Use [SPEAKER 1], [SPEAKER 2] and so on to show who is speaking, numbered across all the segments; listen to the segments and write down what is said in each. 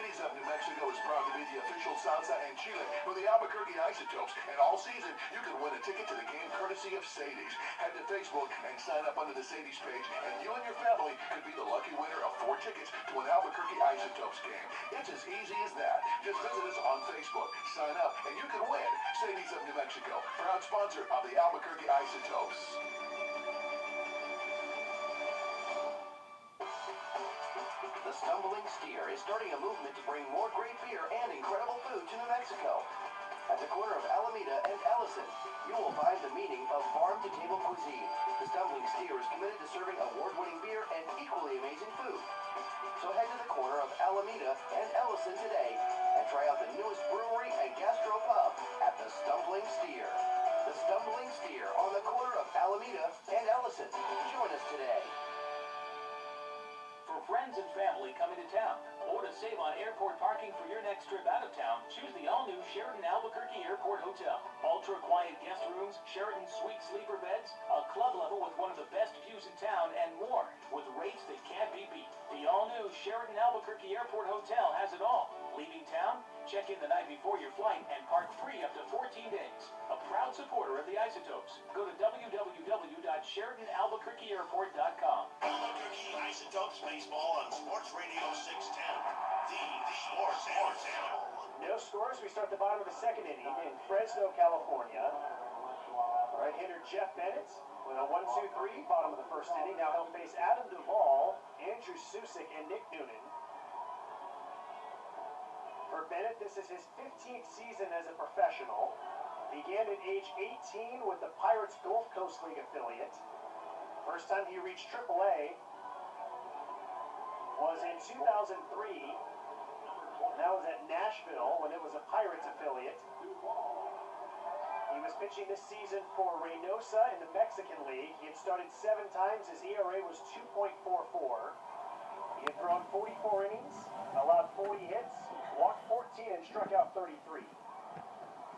[SPEAKER 1] Sadie's of New Mexico is proud to be the official salsa and chile for the Albuquerque Isotopes, and all season you can win a ticket to the game courtesy of Sadie's. Head to Facebook and sign up under the Sadie's page, and you and your family could be the lucky winner of 4 tickets to an Albuquerque Isotopes game. It's as easy as that. Just visit us on Facebook, sign up, and you can win. Sadie's of New Mexico, proud sponsor of the Albuquerque Isotopes.
[SPEAKER 2] The Stumbling Steer is starting a movement to bring more great beer and incredible food to New Mexico. At the corner of Alameda and Ellison, you will find the meaning of farm-to-table cuisine. The Stumbling Steer is committed to serving award-winning beer and equally amazing food. So head to the corner of Alameda and Ellison today and try out the newest brewery and gastro pub at the Stumbling Steer. The Stumbling Steer on the corner of Alameda and Ellison. Join us today.
[SPEAKER 3] For friends and family coming to town, or to save on airport parking for your next trip out of town, choose the all-new Sheraton Albuquerque Airport Hotel. Ultra-quiet guest rooms, Sheraton suite sleeper beds, a club level with one of the best views in town, and more, with rates that can't be beat. The all-new Sheraton Albuquerque Airport Hotel has it all. Leaving town? Check in the night before your flight and park free up to 14 days. A proud supporter of the Isotopes. Go to www.SheratonAlbuquerqueAirport.com.
[SPEAKER 4] Albuquerque Isotopes baseball on Sports Radio 610. The Sports Animal.
[SPEAKER 5] No scores. We start the bottom of the second inning in Fresno, California. Right-hander Jeff Bennett with a 1-2-3, bottom of the first inning. Now he'll face Adam Duvall, Andrew Susick, and Nick Noonan. For Bennett, this is his 15th season as a professional. Began at age 18 with the Pirates Gulf Coast League affiliate. First time he reached AAA was in 2003. And that was at Nashville when it was a Pirates affiliate. He was pitching this season for Reynosa in the Mexican League. He had started 7 times. His ERA was 2.44. He had thrown 44 innings, allowed 40 hits, walked 14, and struck out 33.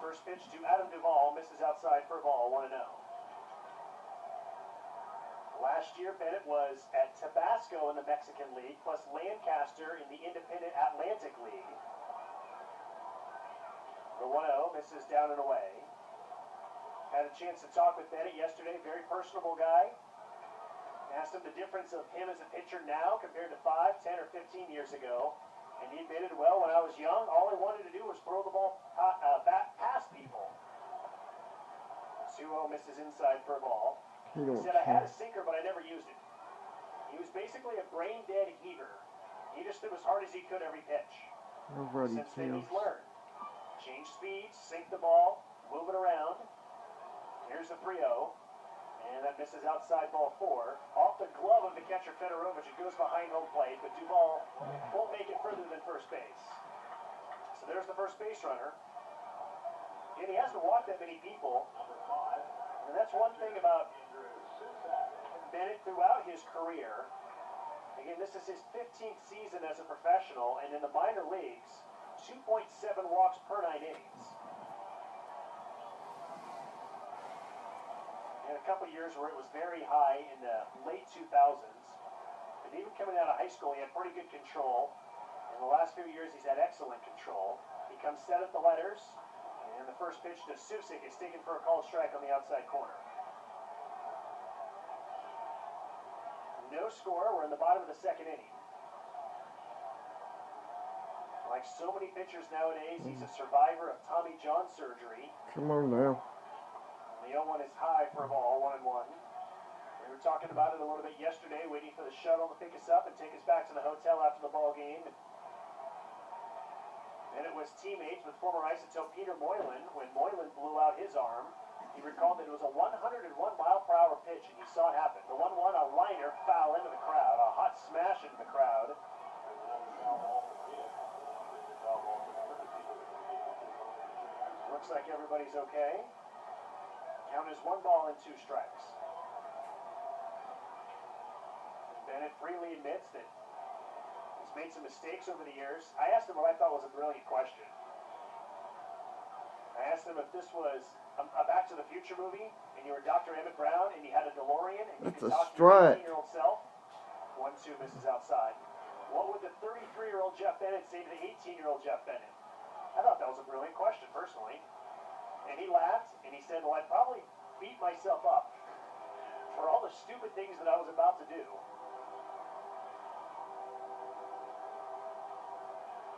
[SPEAKER 5] First pitch to Adam Duvall, misses outside for a ball, 1-0. Last year, Bennett was at Tabasco in the Mexican League, plus Lancaster in the Independent Atlantic League. The 1-0 misses down and away. Had a chance to talk with Bennett yesterday, very personable guy. Asked him the difference of him as a pitcher now compared to 5, 10, or 15 years ago. And he admitted, well, when I was young, all I wanted to do was throw the ball back past people. 2-0 misses inside for a ball. He said, I had a sinker, but I never used it. He was basically a brain-dead heater. He just threw as hard as he could every pitch. Since then, he's learned. Change speeds, sink the ball, move it around. Here's the 3-0. And that misses outside, ball 4. Off the glove of the catcher, Fedorovich. It goes behind home plate, but Duvall won't make it further than first base. So there's the first base runner. And he hasn't walked that many people. And that's one thing about Bennett throughout his career. Again, this is his 15th season as a professional, and in the minor leagues, 2.7 walks per 9 innings. And a couple years where it was very high in the late 2000s. And even coming out of high school, he had pretty good control. In the last few years, he's had excellent control. He comes set at the letters, and the first pitch to Susick is taken for a called strike on the outside corner. No score. We're in the bottom of the second inning. Like so many pitchers nowadays, he's a survivor of Tommy John surgery.
[SPEAKER 6] Come on now.
[SPEAKER 5] The 0-1 is high for a ball, 1-1. We were talking about it a little bit yesterday, waiting for the shuttle to pick us up and take us back to the hotel after the ball game. And it was teammates with former Isotope Peter Moylan. When Moylan blew out his arm, he recalled that it was a 101-mile-per-hour pitch, and he saw it happen. The 1-1, a liner foul into the crowd, a hot smash into the crowd. Looks like everybody's okay. Count is 1 ball and 2 strikes. Bennett freely admits that he's made some mistakes over the years. I asked him what I thought was a brilliant question. I asked him if this was a Back to the Future movie, and you were Dr. Emmett Brown, and you had a DeLorean, and you could talk to your 18-year-old self. 1-2 misses outside. What would the 33-year-old Jeff Bennett say to the 18-year-old Jeff Bennett? I thought that was a brilliant question, personally. And he laughed, and he said, well, I'd probably beat myself up for all the stupid things that I was about to do.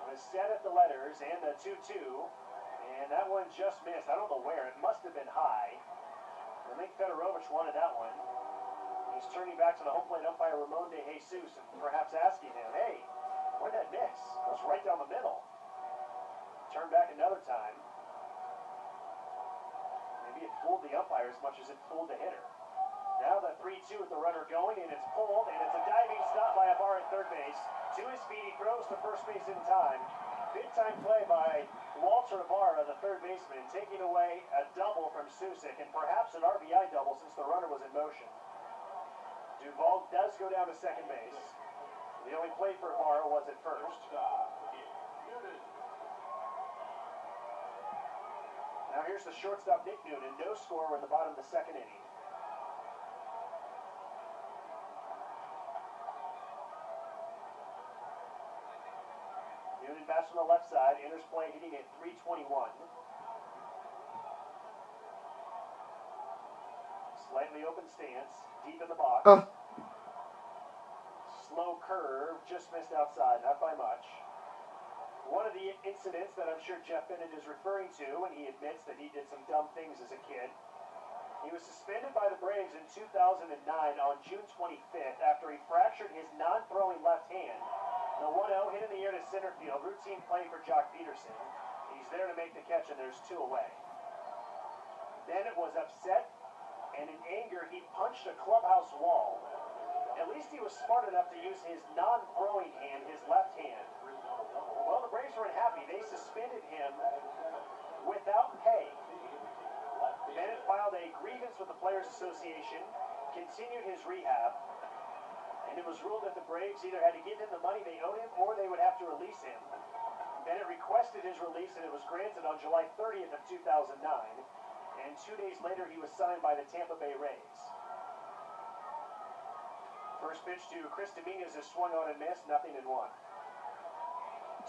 [SPEAKER 5] I was set at the letters and the 2-2, and that one just missed. I don't know where. It must have been high. I think Fedorovich wanted that one. He's turning back to the home plate umpire Ramon de Jesus and perhaps asking him, hey, where'd that miss? It was right down the middle. Turn back another time. Maybe it fooled the umpire as much as it fooled the hitter. Now the 3-2 with the runner going, and it's pulled, and it's a diving stop by Ibarra at third base. To his feet, he throws to first base in time. Big time play by Walter Ibarra, the third baseman, taking away a double from Susik, and perhaps an RBI double since the runner was in motion. Duvall does go down to second base. The only play for Ibarra was at first. Now here's the shortstop, Nick Noonan. No score. We're in the bottom of the second inning. Noonan bats from the left side. Enters play hitting at 321. Slightly open stance. Deep in the box. Slow curve. Just missed outside. Not by much. One of the incidents that I'm sure Jeff Bennett is referring to, and he admits that he did some dumb things as a kid. He was suspended by the Braves in 2009 on June 25th after he fractured his non-throwing left hand. The 1-0 hit in the air to center field. Routine play for Jock Peterson. He's there to make the catch, and there's two away. Bennett was upset, and in anger, he punched a clubhouse wall. At least he was smart enough to use his non-throwing hand, his left hand. Well, the Braves weren't happy. They suspended him without pay. Bennett filed a grievance with the Players Association, continued his rehab, and it was ruled that the Braves either had to give him the money they owed him or they would have to release him. Bennett requested his release, and it was granted on July 30th of 2009, and 2 days later he was signed by the Tampa Bay Rays. First pitch to Chris Dominguez is swung on and missed, 0-1.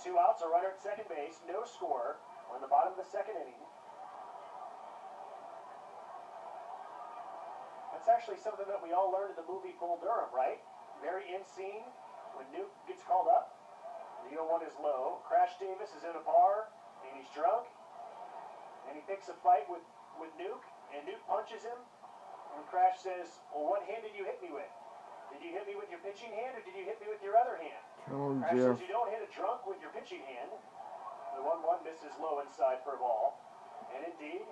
[SPEAKER 5] 2 outs, a runner at second base, no score. We're in the bottom of the second inning. That's actually something that we all learned in the movie Bull Durham, right? Very end scene, when Nuke gets called up, the 0-1 is low. Crash Davis is in a bar, and he's drunk, and he picks a fight with Nuke, and Nuke punches him, and Crash says, well, what hand did you hit me with? Did you hit me with your pitching hand, or did you hit me with your other hand? Crash says, you don't hit a drunk with your pitching hand. The 1-1 misses low inside for a ball. And indeed,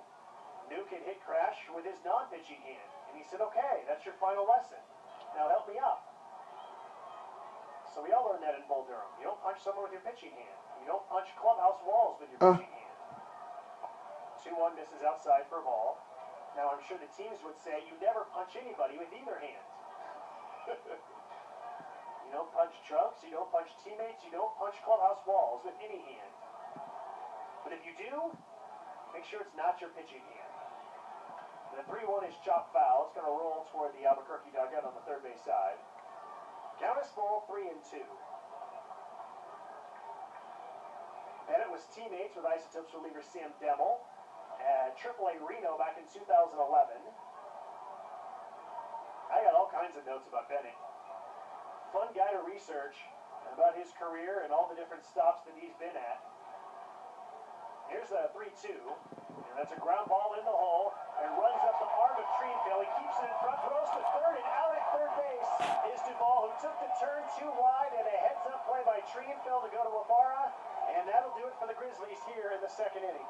[SPEAKER 5] Nuke had hit Crash with his non-pitching hand. And he said, okay, that's your final lesson. Now help me out. So we all learned that in Bull Durham. You don't punch someone with your pitching hand. You don't punch clubhouse walls with your pitching hand. 2-1 misses outside for a ball. Now I'm sure the teams would say, you never punch anybody with either hand. You don't punch drunks, you don't punch teammates, you don't punch clubhouse walls with any hand. But if you do, make sure it's not your pitching hand. The 3-1 is chopped foul. It's going to roll toward the Albuquerque dugout on the third base side. Count is full, 3-2. Bennett was teammates with Isotopes reliever Sam Demmel at AAA Reno back in 2011. I got all kinds of notes about Bennett. Fun guy to research about his career and all the different stops that he's been at. Here's a 3-2, and that's a ground ball in the hole, and runs up the arm of Treenfield. He keeps it in front, throws to third, and out at third base is Duvall, who took the turn too wide, and a heads-up play by Treenfield to go to Ibarra, and that'll do it for the Grizzlies here in the second inning.